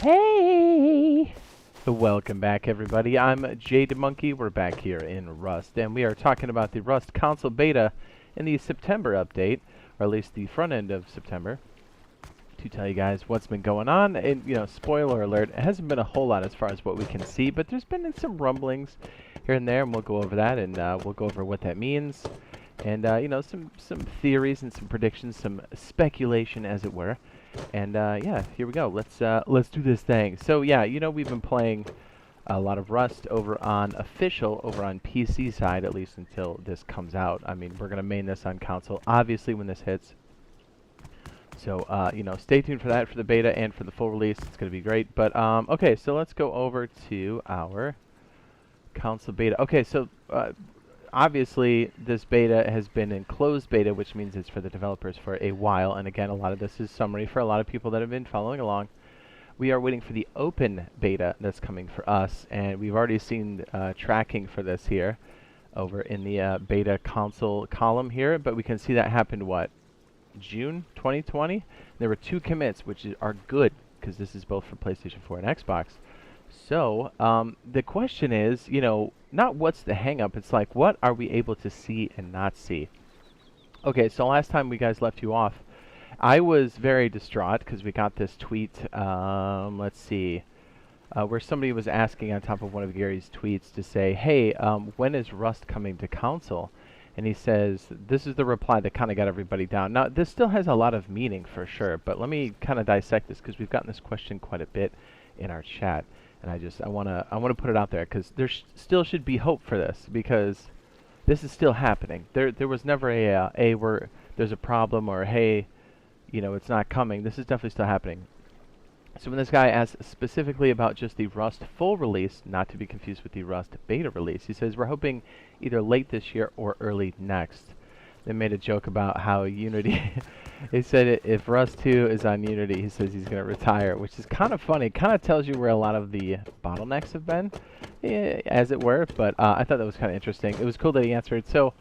Hey! Welcome back, everybody. I'm Jade Monkey. We're back here in Rust, and we are talking about the Rust console beta in the September update, or at least the front end of September, to tell you guys what's been going on. And, spoiler alert, it hasn't been a whole lot as far as what we can see, but there's been some rumblings here and there, and we'll go over that, and we'll go over what that means. And, some theories and some predictions, some speculation, as it were. And yeah, here we go. Let's do this thing. So yeah, we've been playing a lot of Rust over on official, over on PC side, at least until this comes out. I mean, we're gonna main this on console, obviously, when this hits. So stay tuned for that, for the beta and for the full release. It's gonna be great. But okay, so let's go over to our console beta. Okay, so obviously, this beta has been in closed beta, which means it's for the developers for a while. And again, a lot of this is summary for a lot of people that have been following along. We are waiting for the open beta that's coming for us, and we've already seen tracking for this here over in the beta console column here. But we can see that happened, what, June 2020? There were 2 commits, which are good, because this is both for PlayStation 4 and Xbox. So, the question is, not what's the hang-up, it's like, what are we able to see and not see? Okay, so last time we guys left you off, I was very distraught because we got this tweet, let's see, where somebody was asking on top of one of Gary's tweets to say, hey, when is Rust coming to console? And he says, this is the reply that kind of got everybody down. Now, this still has a lot of meaning for sure, but let me kind of dissect this because we've gotten this question quite a bit in our chat. And I want to put it out there because there still should be hope for this, because this is still happening. There was never a where there's a problem, or hey, it's not coming. This is definitely still happening. So when this guy asks specifically about just the Rust full release, not to be confused with the Rust beta release, he says we're hoping either late this year or early next. They made a joke about how Unity, he said if Rust 2 is on Unity, he says he's going to retire, which is kind of funny. Kind of tells you where a lot of the bottlenecks have been, as it were, but I thought that was kind of interesting. It was cool that he answered. So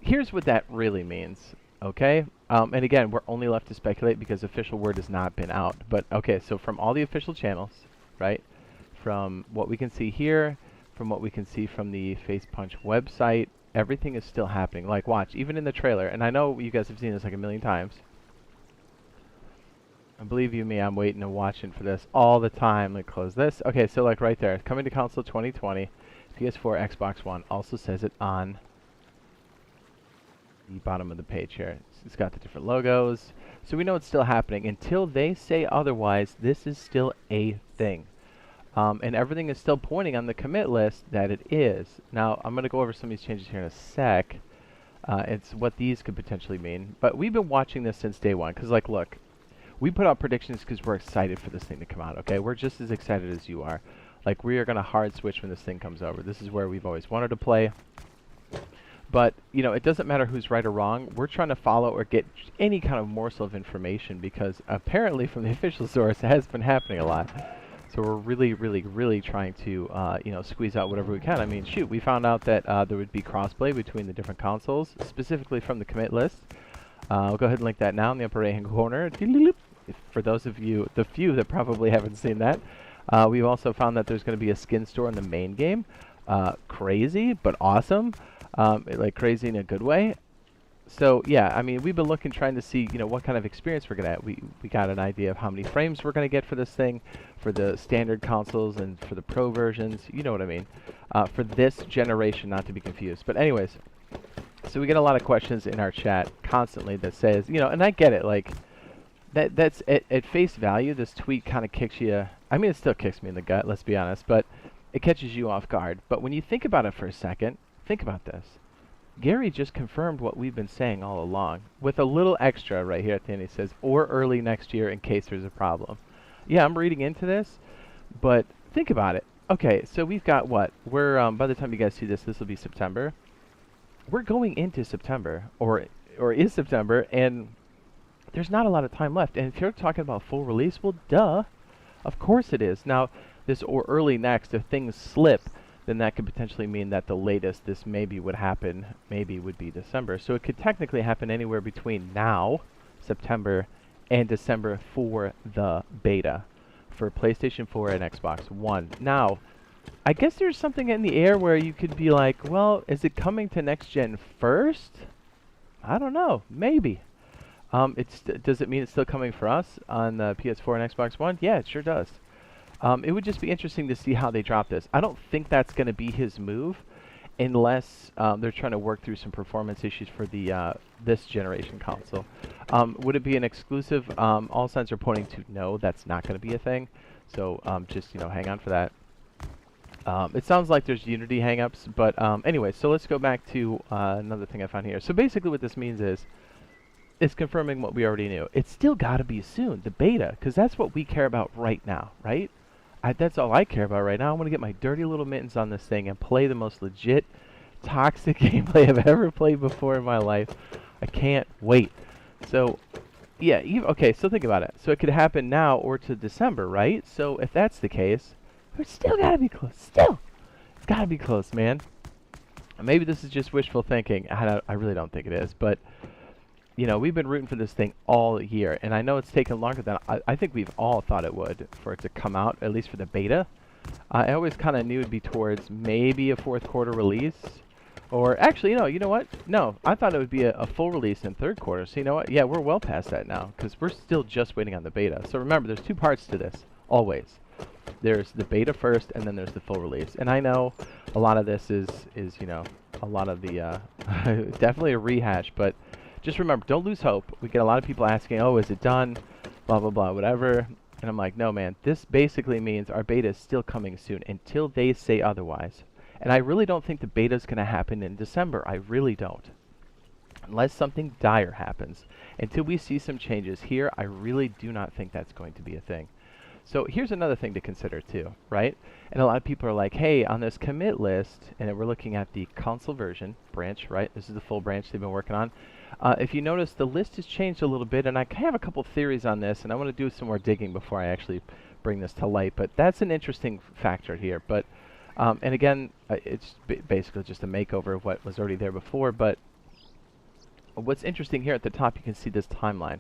here's what that really means, okay? And again, we're only left to speculate because official word has not been out. But okay, so from all the official channels, right, from what we can see here, from what we can see from the Face Punch website, everything is still happening. Like, watch, even in the trailer, and I know you guys have seen this like a million times. And believe you me, I'm waiting and watching for this all the time. Let me close this. Okay, so like right there, coming to console 2020, PS4, Xbox One, also says it on the bottom of the page here. It's got the different logos. So we know it's still happening. Until they say otherwise, this is still a thing. And everything is still pointing on the commit list that it is. Now, I'm going to go over some of these changes here in a sec. It's what these could potentially mean. But we've been watching this since day one. Because, like, look, we put out predictions because we're excited for this thing to come out, okay? We're just as excited as you are. Like, we are going to hard switch when this thing comes over. This is where we've always wanted to play. But, it doesn't matter who's right or wrong. We're trying to follow or get any kind of morsel of information because apparently from the official source, it has been happening a lot. So we're really, really, really trying to, squeeze out whatever we can. I mean, shoot, we found out that there would be crossplay between the different consoles, specifically from the commit list. I'll go ahead and link that now in the upper right-hand corner. For those of you, the few that probably haven't seen that, we've also found that there's going to be a skin store in the main game. Crazy, but awesome. Like crazy in a good way. So yeah, I mean, we've been looking, trying to see, what kind of experience we're gonna have. We got an idea of how many frames we're gonna get for this thing, for the standard consoles and for the pro versions. You know what I mean? For this generation, not to be confused. But anyways, so we get a lot of questions in our chat constantly that says, and I get it. Like that's at face value, this tweet kind of kicks you. I mean, it still kicks me in the gut. Let's be honest, but it catches you off guard. But when you think about it for a second, think about this. Garry just confirmed what we've been saying all along, with a little extra right here at the end. He says, or early next year in case there's a problem. Yeah, I'm reading into this, but think about it. Okay, so we've got what? We're, by the time you guys see this, this will be September. We're going into September, or is September, and there's not a lot of time left. And if you're talking about full release, well, duh. Of course it is. Now, this or early next, if things slip, then that could potentially mean that the latest this maybe would happen, maybe would be December. So it could technically happen anywhere between now, September, and December for the beta. for PlayStation 4 and Xbox One. Now, I guess there's something in the air where you could be like, well, is it coming to next gen first? I don't know. Maybe. Does it mean it's still coming for us on the PS4 and Xbox One? Yeah, it sure does. It would just be interesting to see how they drop this. I don't think that's going to be his move, unless they're trying to work through some performance issues for the this generation console. Would it be an exclusive? All signs are pointing to no, that's not going to be a thing. So just hang on for that. It sounds like there's Unity hangups, but anyway, so let's go back to another thing I found here. So basically what this means is, it's confirming what we already knew. It's still got to be soon, the beta, because that's what we care about right now, right? That's all I care about right now. I want to get my dirty little mittens on this thing and play the most legit, toxic gameplay I've ever played before in my life. I can't wait. So, yeah, okay, so think about it. So it could happen now or to December, right? So if that's the case, it's still got to be close. Still, it's got to be close, man. Maybe this is just wishful thinking. I really don't think it is, but we've been rooting for this thing all year, and I know it's taken longer than I think we've all thought it would for it to come out, at least for the beta. I always kind of knew it'd be towards maybe a fourth quarter release, or actually, you know what? No, I thought it would be a full release in third quarter. So you know what? Yeah, we're well past that now, because we're still just waiting on the beta. So remember, there's two parts to this, always. There's the beta first, and then there's the full release. And I know a lot of this is a lot of the definitely a rehash, but just remember, don't lose hope. We get a lot of people asking, oh, is it done? Blah, blah, blah, whatever. And I'm like, no, man. This basically means our beta is still coming soon until they say otherwise. And I really don't think the beta is going to happen in December. I really don't. Unless something dire happens. Until we see some changes here, I really do not think that's going to be a thing. So here's another thing to consider too, right? And a lot of people are like, hey, on this commit list, and we're looking at the console version branch, right? This is the full branch they've been working on. If you notice, the list has changed a little bit, and I have a couple theories on this, and I want to do some more digging before I actually bring this to light. But that's an interesting factor here. But and again, it's basically just a makeover of what was already there before. But what's interesting here at the top, you can see this timeline.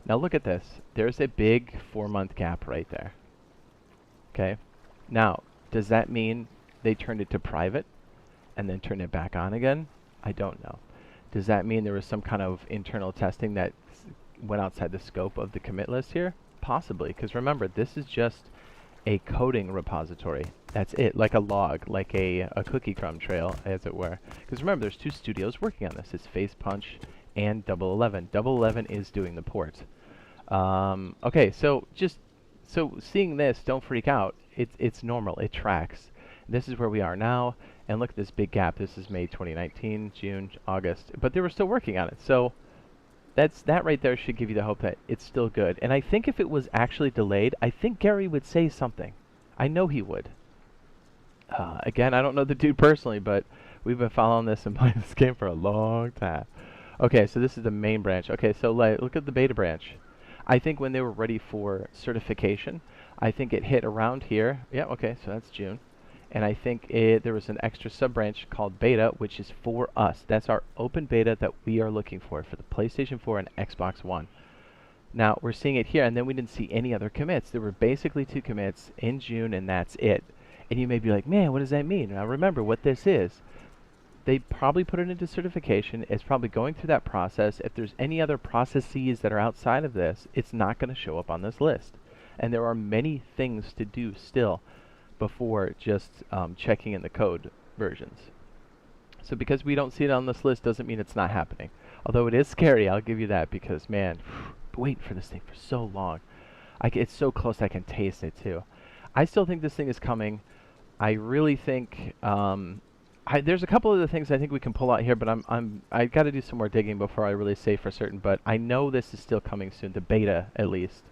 Now look at this. There's a big 4-month gap right there. Okay. Now, does that mean they turned it to private and then turned it back on again? I don't know. Does that mean there was some kind of internal testing that went outside the scope of the commit list here? Possibly, because remember, this is just a coding repository. That's it, like a log, like a cookie crumb trail, as it were. Because remember, there's two studios working on this. It's Face Punch and 11. 11 is doing the port. Okay, so seeing this, don't freak out. It's normal. It tracks. This is where we are now, and look at this big gap. This is May 2019, June, August, but they were still working on it. So that right there should give you the hope that it's still good. And I think if it was actually delayed, I think Garry would say something. I know he would. Again, I don't know the dude personally, but we've been following this and playing this game for a long time. Okay, so this is the main branch. Okay, so look at the beta branch. I think when they were ready for certification, I think it hit around here. Yeah, okay, so that's June. And I think there was an extra sub-branch called beta, which is for us. That's our open beta that we are looking for the PlayStation 4 and Xbox One. Now, we're seeing it here, and then we didn't see any other commits. There were basically 2 commits in June, and that's it. And you may be like, man, what does that mean? Now, remember what this is. They probably put it into certification. It's probably going through that process. If there's any other processes that are outside of this, it's not going to show up on this list. And there are many things to do still before just checking in the code versions. So because we don't see it on this list doesn't mean it's not happening. Although it is scary, I'll give you that, because man, been waiting for this thing for so long. It's so close I can taste it too. I still think this thing is coming. I really think there's a couple of the things I think we can pull out here, but I got to do some more digging before I really say for certain. But I know this is still coming soon, the beta at least.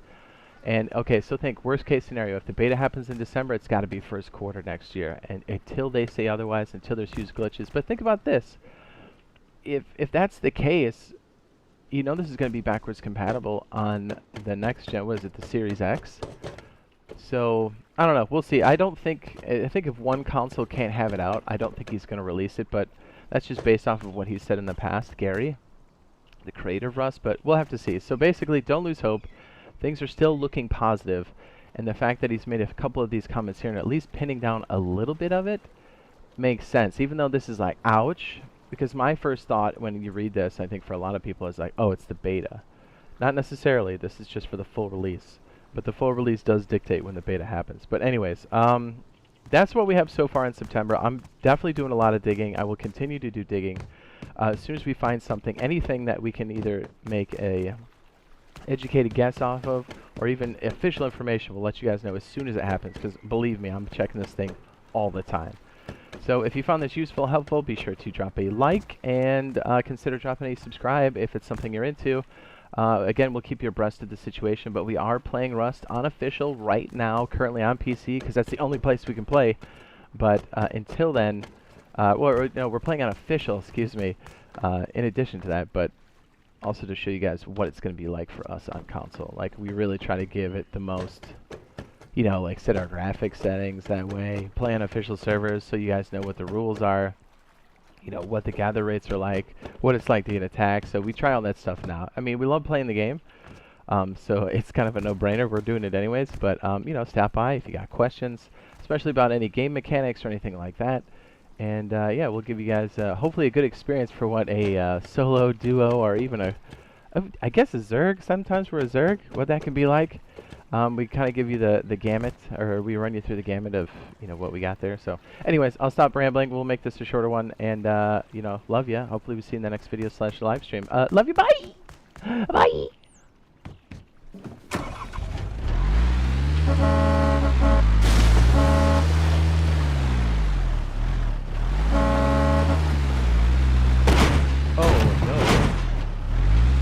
And okay, so think worst case scenario. If the beta happens in December, it's got to be first quarter next year, and until they say otherwise, until there's huge glitches. But think about this: if that's the case, you know this is going to be backwards compatible on the next gen. What is it, the Series X? So I don't know. We'll see. I think if one console can't have it out, I don't think he's going to release it. But that's just based off of what he said in the past, Garry, the creator of Rust. But we'll have to see. So basically, don't lose hope. Things are still looking positive, And the fact that he's made a couple of these comments here and at least pinning down a little bit of it makes sense, even though this is like, ouch. Because my first thought when you read this, I think for a lot of people, is like, oh, it's the beta. Not necessarily. This is just for the full release. But the full release does dictate when the beta happens. But anyways, that's what we have so far in September. I'm definitely doing a lot of digging. I will continue to do digging. As soon as we find something, anything that we can either make a educated guess off of, or even official information, we'll let you guys know as soon as it happens. Because believe me, I'm checking this thing all the time. So if you found this useful, helpful, be sure to drop a like and consider dropping a subscribe if it's something you're into. Again, we'll keep you abreast of the situation, but we are playing Rust on official right now, currently on PC, because that's the only place we can play. But until then, well, no, we're playing on official, excuse me, in addition to that, but also to show you guys what it's going to be like for us on console. Like, we really try to give it the most, you know, like set our graphics settings that way, play on official servers so you guys know what the rules are, you know, what the gather rates are like, what it's like to get attacked. So we try all that stuff now. I mean, we love playing the game, so it's kind of a no-brainer. We're doing it anyways, but, you know, stop by if you got questions, especially about any game mechanics or anything like that. And, yeah, we'll give you guys, hopefully a good experience for what a solo, duo, or even I guess a Zerg, sometimes we're a Zerg, what that can be like. We kind of give you the gamut, or we run you through the gamut of, you know, what we got there. So anyways, I'll stop rambling. We'll make this a shorter one. And, you know, love ya. Hopefully we see you in the next video / live stream. Love you. Bye. Bye.